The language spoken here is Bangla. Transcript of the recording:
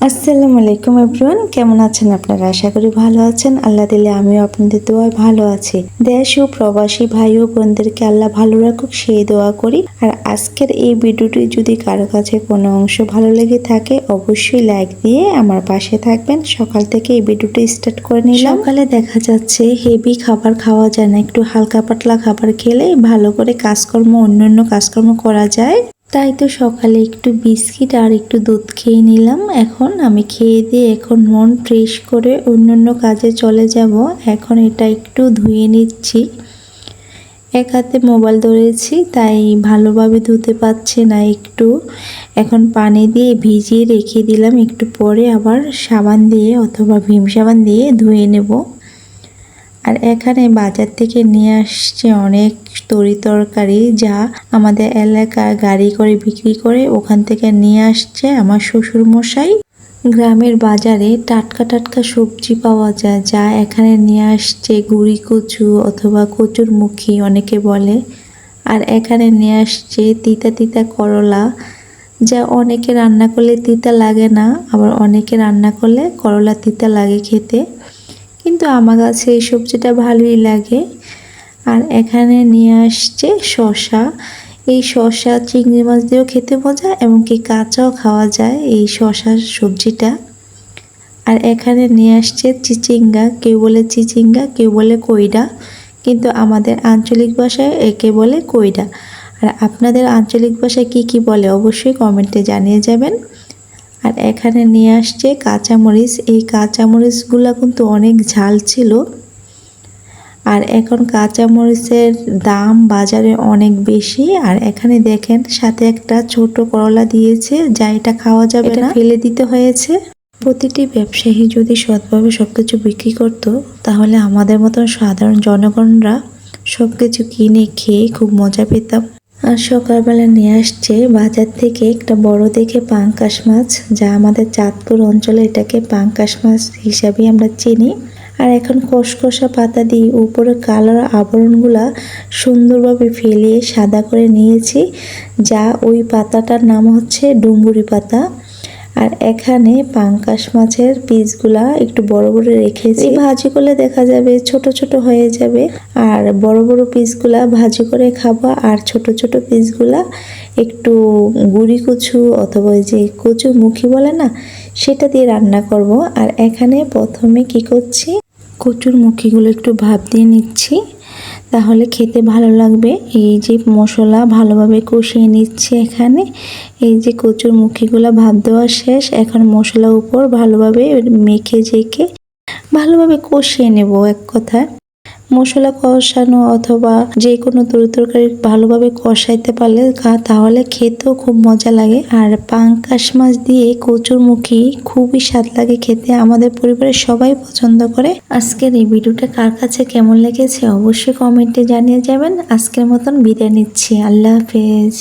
আসসালামু আলাইকুম এভরিওয়ান, কেমন আছেন আপনারা? আশা করি ভালো আছেন। আল্লাহ দিলে আমিও আপনাদের দোয়ায় ভালো আছি। দেশ ও প্রবাসী ভাই ও বোনদেরকে আল্লাহ ভালো রাখুক সেই দোয়া করি। আর আজকের এই ভিডিওটি যদি কারো কাছে কোনো অংশ ভালো লেগে থাকে অবশ্যই লাইক দিয়ে আমার পাশে থাকবেন। সকাল থেকে এই ভিডিওটি স্টার্ট করে নিলাম। সকালে দেখা যাচ্ছে হেভি খাবার খাওয়া যায় না, একটু হালকা পাতলা খাবার খেলে ভালো করে অন্যান্য কাজকর্ম করা যায়। তাই তো সকালে একটু বিস্কিট আর একটু দুধ খেয়ে নিলাম। এখন আমি খেয়ে দিয়ে এখন মন ফ্রেশ করে অন্যান্য কাজে চলে যাব। এখন এটা একটু ধুয়ে নিচ্ছি। এক হাতে মোবাইল ধরেছি তাই ভালোভাবে ধুতে পারছি না। একটু এখন পানি দিয়ে ভিজিয়ে রেখে দিলাম, একটু পরে আবার সাবান দিয়ে অথবা ভীম সাবান দিয়ে ধুয়ে নেব। আর এখানে বাজার থেকে নিয়ে আসছে অনেক তরকারি, যা আমাদের এলাকায় গাড়ি করে বিক্রি করে, ওখান থেকে নিয়ে আসছে আমার শ্বশুর মশাই। গ্রামের বাজারে টাটকা টাটকা সবজি পাওয়া যায়, যা এখানে নিয়ে আসছে গুঁড়ি কচু অথবা কচুরমুখী অনেকে বলে। আর এখানে নিয়ে আসছে তিতা তিতা করলা, যা অনেকে রান্না করলে তিতা লাগে না, আবার অনেকে রান্না করলে করলা তিতা লাগে খেতে, কিন্তু আমার কাছে এই সবজিটা ভালোই লাগে। আর এখানে নিয়ে আসছে শসা। এই শসা চিংড়ি মাছ দিয়েও খেতে মজা, এমনকি কাঁচাও খাওয়া যায় এই শসার সবজিটা। আর এখানে নিয়ে আসছে চিচিঙ্গা, কেউ বলে চিচিঙ্গা কেউ বলে কইডা, কিন্তু আমাদের আঞ্চলিক ভাষায় একে বলে কইডা। আর আপনাদের আঞ্চলিক ভাষায় কি বলে অবশ্যই কমেন্টে জানিয়ে যাবেন। আর এখানে নিয়ে আসছে কাঁচামরিচ। এই কাঁচামরিচগুলো কিন্তু অনেক ঝাল ছিল। আর এখন কাঁচামরিচের দাম বাজারে অনেক বেশি। আর এখানে দেখেন সাথে একটা ছোট করলা দিয়েছে, যা এটা খাওয়া যাবে না, ফেলে দিতে হয়েছে। প্রতিটি ব্যবসায়ী যদি সৎভাবে সবকিছু বিক্রি করত, তাহলে আমাদের মতন সাধারণ জনগণরা সবকিছু কিনে খেয়ে খুব মজা পেতাম। আর সকালবেলা নিয়ে আসছে বাজার থেকে একটা বড় দেখে পাঙ্কাশ মাছ, যা আমাদের চাঁদপুর অঞ্চলে এটাকে পাঙ্কাশ মাছ হিসাবে আমরা চিনি। আর এখন কসকসা পাতা দিয়ে উপরে কালো আবরণগুলা সুন্দরভাবে ফেলিয়ে সাদা করে নিয়েছি, যা ওই পাতাটার নাম হচ্ছে ডুমুরি পাতা। আর এখানে পাঙ্কাশ মাছের পিসগুলা একটু বড় বড় রেখেছি, ভাজি করলে দেখা যাবে ছোট ছোট হয়ে যাবে। আর বড় বড় পিসগুলা ভাজি করে খাবো, আর ছোট ছোট পিসগুলা একটু গুঁড়ি কচু অথবা যে কচুর মুখী বলে না, সেটা দিয়ে রান্না করব। আর এখানে প্রথমে কি করছি, কচুর মুখীগুলো একটু ভাপ দিয়ে নিচ্ছি, তাহলে খেতে ভালো লাগবে। এই যে মশলা ভালোভাবে কষিয়ে নিচ্ছি। এখানে এই যে কচুর মুখীগুলো ভাপ দেওয়া শেষ, এখন মশলার উপর ভালোভাবে মেখে ঝেঁকে ভালোভাবে কষিয়ে নেব। এক কথায় মশলা কষানো অথবা যে কোনো তরকারি ভালোভাবে কষাইতে পারলে তাহলে খেতেও খুব মজা লাগে। আর পাঙ্কাশ মাছ দিয়ে কচুরমুখী খুবই স্বাদ লাগে খেতে, আমাদের পরিবারের সবাই পছন্দ করে। আজকের এই ভিডিওটা কার কাছে কেমন লেগেছে অবশ্যই কমেন্টে জানিয়ে যাবেন। আজকের মতন বিদায় নিচ্ছি, আল্লাহ হাফেজ।